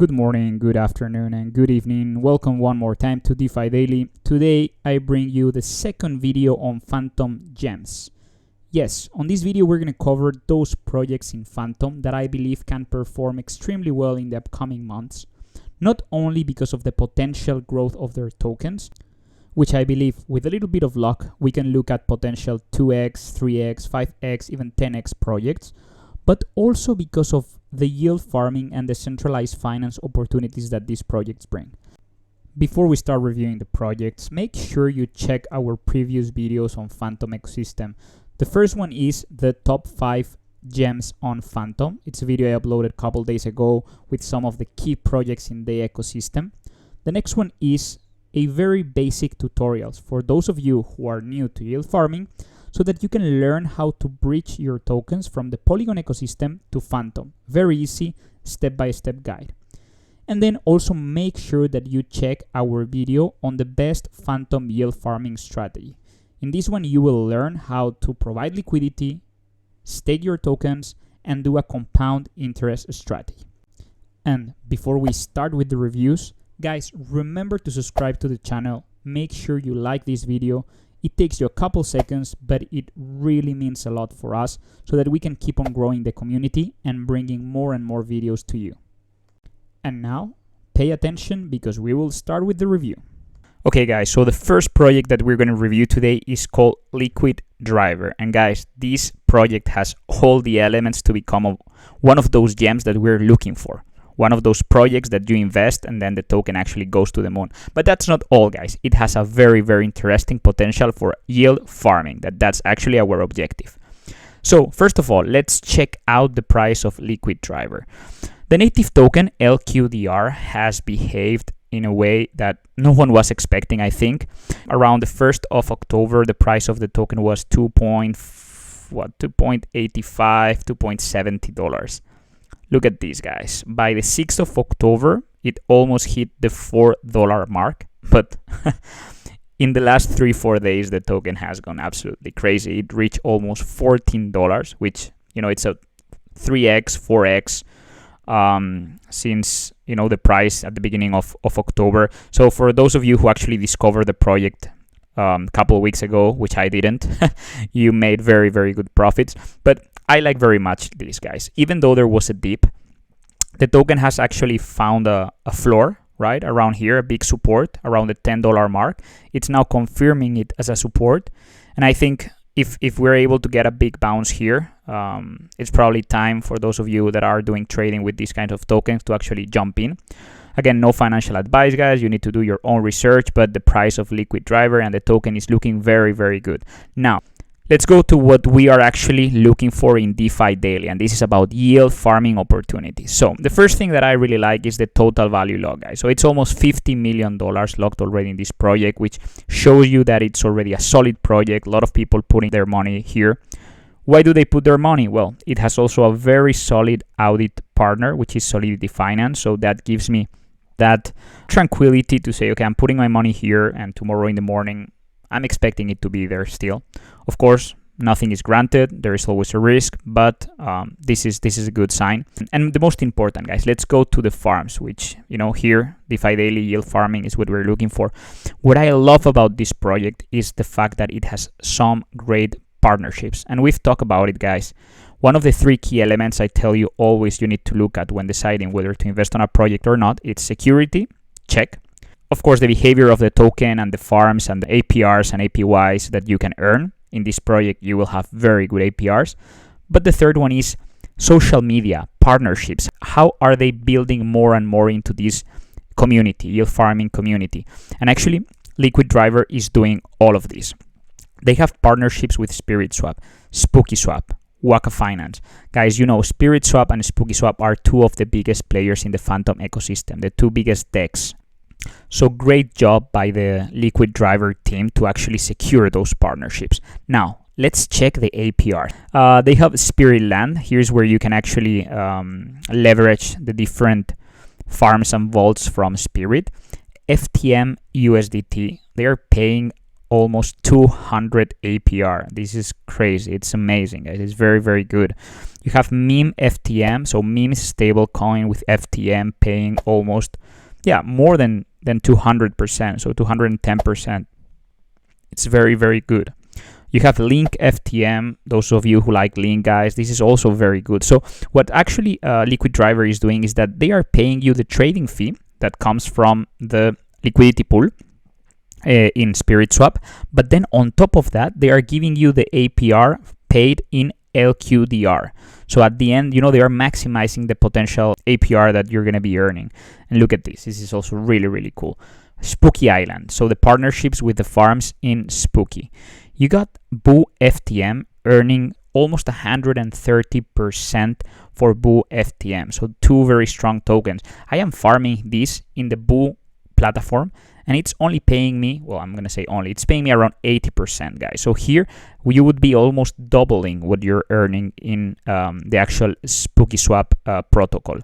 Good morning, good afternoon, and good evening. Welcome one more time to DeFi Daily. Today, I bring you the second video on Fantom gems. Yes, on this video, we're going to cover those projects in Fantom that I believe can perform extremely well in the upcoming months, not only because of the potential growth of their tokens, which I believe with a little bit of luck, we can look at potential 2x, 3x, 5x, even 10x projects, but also because of the yield farming and the centralized finance opportunities that these projects bring. Before we start reviewing the projects, make sure you check our previous videos on Fantom ecosystem. The first one is the top 5 gems on Fantom. It's a video I uploaded a couple days ago with some of the key projects in the ecosystem. The next one is a very basic tutorials for those of you who are new to yield farming, so that you can learn how to bridge your tokens from the Polygon ecosystem to Fantom. Very easy, step-by-step guide. And then also make sure that you check our video on the best Fantom yield farming strategy. In this one, you will learn how to provide liquidity, stake your tokens, and do a compound interest strategy. And before we start with the reviews, guys, remember to subscribe to the channel. Make sure you like this video. It takes you a couple seconds, but it really means a lot for us so that we can keep on growing the community and bringing more and more videos to you. And now, pay attention because we will start with the review. Okay guys, so the first project that we're going to review today is called LiquidDriver. And guys, this project has all the elements to become one of those gems that we're looking for. One of those projects that you invest and then the token actually goes to the moon. But that's not all, guys. It has a very, very interesting potential for yield farming. That's actually our objective. So first of all, let's check out the price of LiquidDriver. The native token LQDR has behaved in a way that no one was expecting, I think. Around the 1st of October, the price of the token was $2.85, $2.70. Look at these, guys. By the 6th of October, it almost hit the $4 mark. But in the last 3-4 days, the token has gone absolutely crazy. It reached almost $14, which, it's a 3x, 4x since, the price at the beginning of October. So for those of you who actually discovered the project a couple of weeks ago, which I didn't, you made very, very good profits. But I like very much these, guys. Even though there was a dip, the token has actually found a floor, right? Around here, a big support around the $10 mark. It's now confirming it as a support. And I think if we're able to get a big bounce here, it's probably time for those of you that are doing trading with these kinds of tokens to actually jump in. Again, no financial advice, guys. You need to do your own research, but the price of LiquidDriver and the token is looking very, very good. Now, let's go to what we are actually looking for in DeFi Daily, and this is about yield farming opportunities. So the first thing that I really like is the total value lock, guys. So it's almost $50 million locked already in this project, which shows you that it's already a solid project. A lot of people putting their money here. Why do they put their money? Well, it has also a very solid audit partner, which is Solidity Finance. So that gives me that tranquility to say, okay, I'm putting my money here, and tomorrow in the morning, I'm expecting it to be there still. Of course, nothing is granted. There is always a risk, but this is a good sign. And the most important, guys, let's go to the farms, which, here, DeFi Daily Yield Farming is what we're looking for. What I love about this project is the fact that it has some great partnerships. And we've talked about it, guys. One of the 3 key elements I tell you always you need to look at when deciding whether to invest on a project or not, it's security, check. Of course, the behavior of the token and the farms and the APRs and APYs that you can earn. In this project, you will have very good APRs. But the third one is social media, partnerships. How are they building more and more into this community, yield farming community? And actually, LiquidDriver is doing all of this. They have partnerships with SpiritSwap, SpookySwap, Waka Finance. Guys, SpiritSwap and SpookySwap are 2 of the biggest players in the Fantom ecosystem, the 2 biggest DEX. So great job by the LiquidDriver team to actually secure those partnerships. Now, let's check the APR. They have Spirit Land. Here's where you can actually leverage the different farms and vaults from Spirit. FTM USDT, they are paying almost 200 APR. This is crazy. It's amazing, guys. It's very, very good. You have meme FTM. So meme is stable coin with FTM paying almost, more than 200%. So 210%. It's very, very good. You have Link FTM. Those of you who like Link, guys, this is also very good. So what actually LiquidDriver is doing is that they are paying you the trading fee that comes from the liquidity pool in SpiritSwap, but then on top of that, they are giving you the APR paid in LQDR. So at the end, they are maximizing the potential APR that you're going to be earning. And look at this. This is also really, really cool. Spooky Island. So the partnerships with the farms in Spooky. You got Boo FTM earning almost 130% for Boo FTM. So two very strong tokens. I am farming this in the Boo platform, and it's only paying me, well, I'm going to say only, it's paying me around 80%, guys. So here you would be almost doubling what you're earning in the actual Spooky Swap protocol.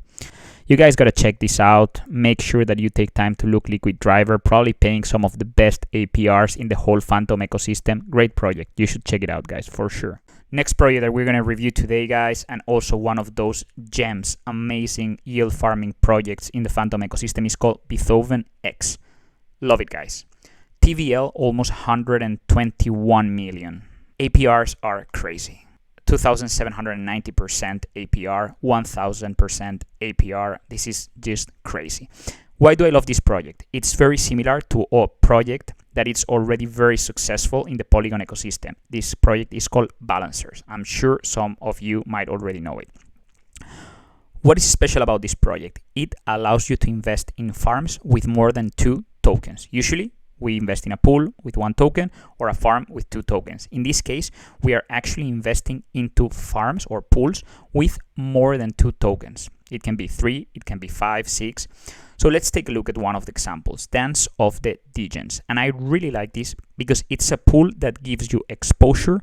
You guys got to check this out. Make sure that you take time to look LiquidDriver, probably paying some of the best APRs in the whole Fantom ecosystem. Great project. You should check it out, guys, for sure. Next project that we're going to review today, guys, and also one of those gems, amazing yield farming projects in the Fantom ecosystem, is called Beethoven X. Love it, guys. TVL, almost 121 million. APRs are crazy. 2,790% APR, 1,000% APR. This is just crazy. Why do I love this project? It's very similar to a project that is already very successful in the Polygon ecosystem. This project is called Balancers. I'm sure some of you might already know it. What is special about this project? It allows you to invest in farms with more than 2 tokens. Usually, we invest in a pool with 1 token or a farm with 2 tokens. In this case, we are actually investing into farms or pools with more than 2 tokens. It can be 3, it can be 5, 6. So let's take a look at one of the examples, Dance of the Degens. And I really like this because it's a pool that gives you exposure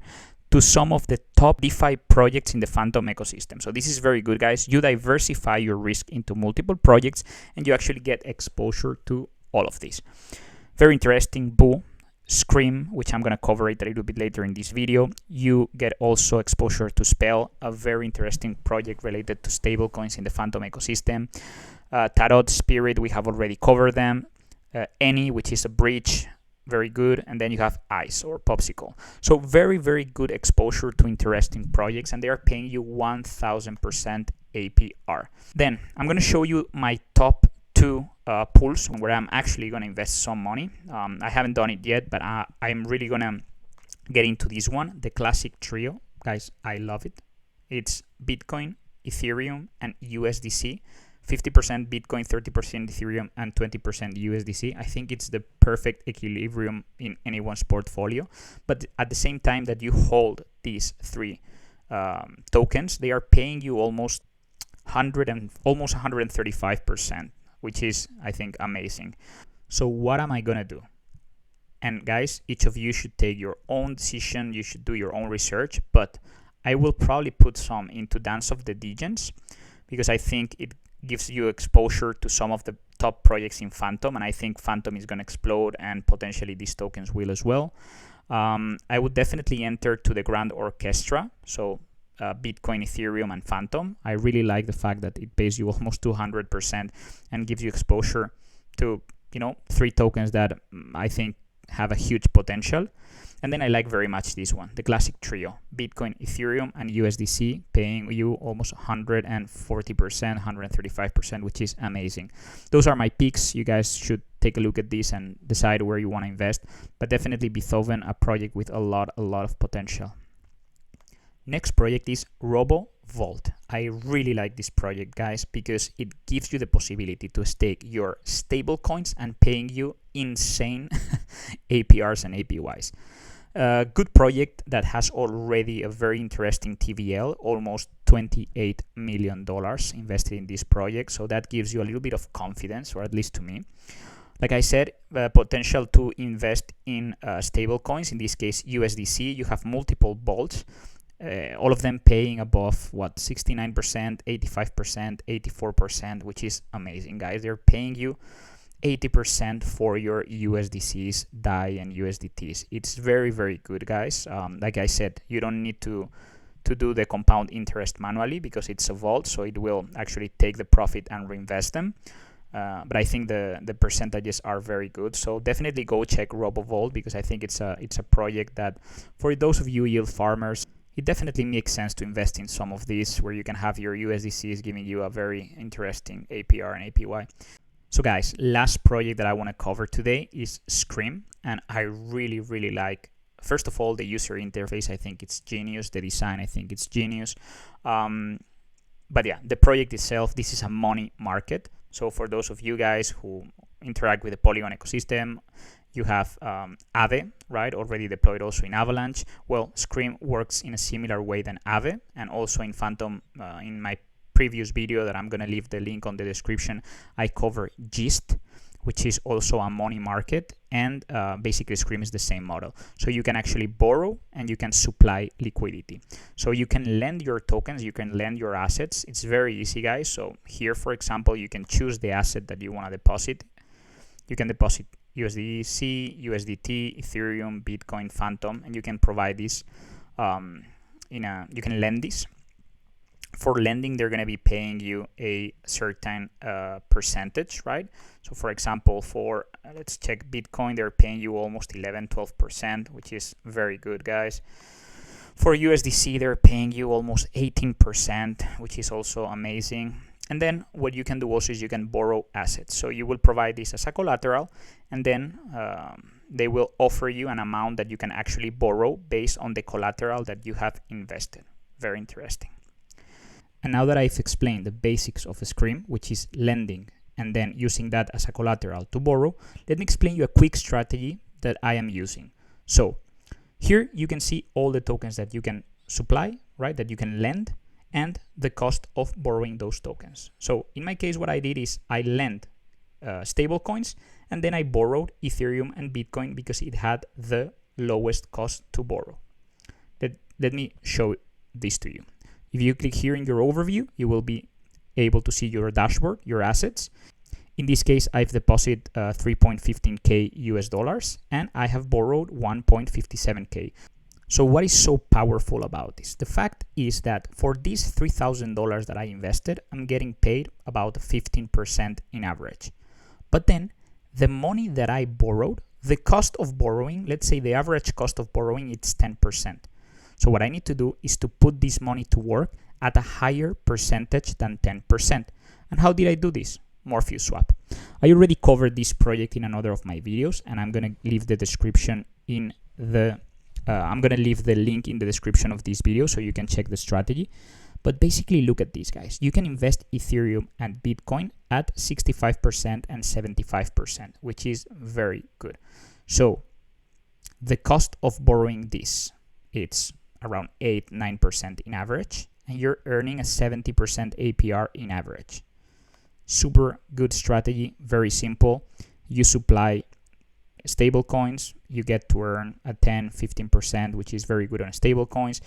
to some of the top DeFi projects in the Fantom ecosystem. So this is very good, guys. You diversify your risk into multiple projects and you actually get exposure to all of these. Very interesting. Boo, Scream, which I'm going to cover it a little bit later in this video. You get also exposure to Spell, a very interesting project related to stablecoins in the Fantom ecosystem. Tarot, Spirit, we have already covered them. Any, which is a bridge, very good. And then you have Ice or Popsicle. So very, very good exposure to interesting projects, and they are paying you 1,000% APR. Then I'm going to show you my top 2 pools where I'm actually going to invest some money. I haven't done it yet, but I'm really going to get into this one, the classic trio. Guys, I love it. It's Bitcoin, Ethereum, and USDC. 50% Bitcoin, 30% Ethereum, and 20% USDC. I think it's the perfect equilibrium in anyone's portfolio. But at the same time that you hold these 3 tokens, they are paying you almost 135%. Which is, I think, amazing. So what am I going to do? And guys, each of you should take your own decision. You should do your own research. But I will probably put some into Dance of the Degens because I think it gives you exposure to some of the top projects in Fantom. And I think Fantom is going to explode and potentially these tokens will as well. I would definitely enter to the Grand Orchestra. So Bitcoin, Ethereum, and Fantom. I really like the fact that it pays you almost 200% and gives you exposure to 3 tokens that I think have a huge potential. And then I like very much this one, the classic trio, Bitcoin, Ethereum, and USDC, paying you almost 140%, 135%, which is amazing. Those are my picks. You guys should take a look at this and decide where you want to invest. But definitely Beethoven, a project with a lot of potential. Next project is RoboVault. I really like this project, guys, because it gives you the possibility to stake your stable coins and paying you insane APRs and APYs. Good project that has already a very interesting TVL, almost $28 million invested in this project. So that gives you a little bit of confidence, or at least to me. Like I said, potential to invest in stable coins, in this case USDC. You have multiple vaults. All of them paying above 69%, 85%, 84%, which is amazing, guys. They're paying you 80% for your USDCs, DAI, and USDTs. It's very, very good, guys. Like I said, you don't need to do the compound interest manually because it's a vault, so it will actually take the profit and reinvest them. But I think the percentages are very good. So definitely go check RoboVault because I think it's a project that for those of you yield farmers, it definitely makes sense to invest in some of these where you can have your USDCs giving you a very interesting APR and APY. So guys, last project that I want to cover today is Scream, and I really, really like, first of all, the user interface. I think it's genius. The design, I think it's genius. But yeah, the project itself, this is a money market. So for those of you guys who interact with the Polygon ecosystem, you have Aave, right, already deployed also in Avalanche. Well, Scream works in a similar way than Aave, and also in Fantom. In my previous video that I'm going to leave the link on the description, I cover Gist, which is also a money market, and basically Scream is the same model. So you can actually borrow and you can supply liquidity. So you can lend your tokens, you can lend your assets. It's very easy, guys. So here, for example, you can choose the asset that you want to deposit. You can deposit USDC, USDT, Ethereum, Bitcoin, Fantom, and you can provide this you can lend this. For lending, they're going to be paying you a certain percentage, right? So for example, for let's check Bitcoin, they're paying you almost 11-12%, which is very good, guys. For USDC, they're paying you almost 18%, which is also amazing. And then what you can do also is you can borrow assets. So you will provide this as a collateral, and then they will offer you an amount that you can actually borrow based on the collateral that you have invested. Very interesting. And now that I've explained the basics of Scream, which is lending, and then using that as a collateral to borrow, let me explain you a quick strategy that I am using. So here you can see all the tokens that you can supply, right, that you can lend, and the cost of borrowing those tokens. So in my case, what I did is I lent stable coins, and then I borrowed Ethereum and Bitcoin because it had the lowest cost to borrow. Let me show this to you. If you click here in your overview, you will be able to see your dashboard, your assets. In this case, I've deposited 3.15K US dollars, and I have borrowed 1.57K. So what is so powerful about this? The fact is that for these $3,000 that I invested, I'm getting paid about 15% in average. But then the money that I borrowed, the cost of borrowing, let's say the average cost of borrowing, it's 10%. So what I need to do is to put this money to work at a higher percentage than 10%. And how did I do this? Morpheus swap. I already covered this project in another of my videos, and I'm going to leave the description in the I'm going to leave the link in the description of this video so you can check the strategy. But basically, look at these, guys. You can invest Ethereum and Bitcoin at 65% and 75%, which is very good. So the cost of borrowing this, it's around 8-9% in average, and you're earning a 70% APR in average. Super good strategy, very simple. You supply stable coins, you get to earn a 10-15%, which is very good on stable coins.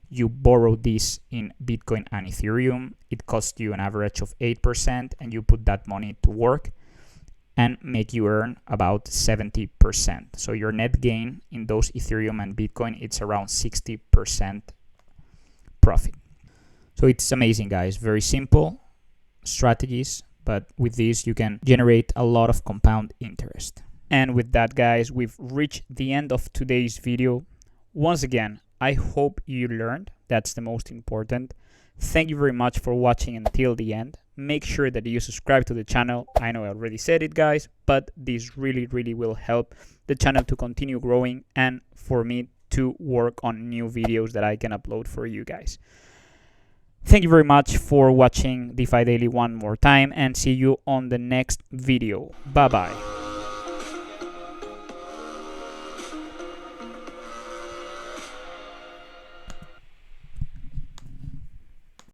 You borrow this in Bitcoin and Ethereum, it costs you an average of 8%, and you put that money to work and make you earn about 70%. So your net gain in those Ethereum and Bitcoin, it's around 60% profit. So it's amazing, guys. Very simple strategies, but with this you can generate a lot of compound interest. And with that, guys, we've reached the end of today's video. Once again, I hope you learned. That's the most important. Thank you very much for watching until the end. Make sure that you subscribe to the channel. I know I already said it, guys, but this really, really will help the channel to continue growing and for me to work on new videos that I can upload for you guys. Thank you very much for watching DeFi Daily one more time, and see you on the next video. Bye-bye.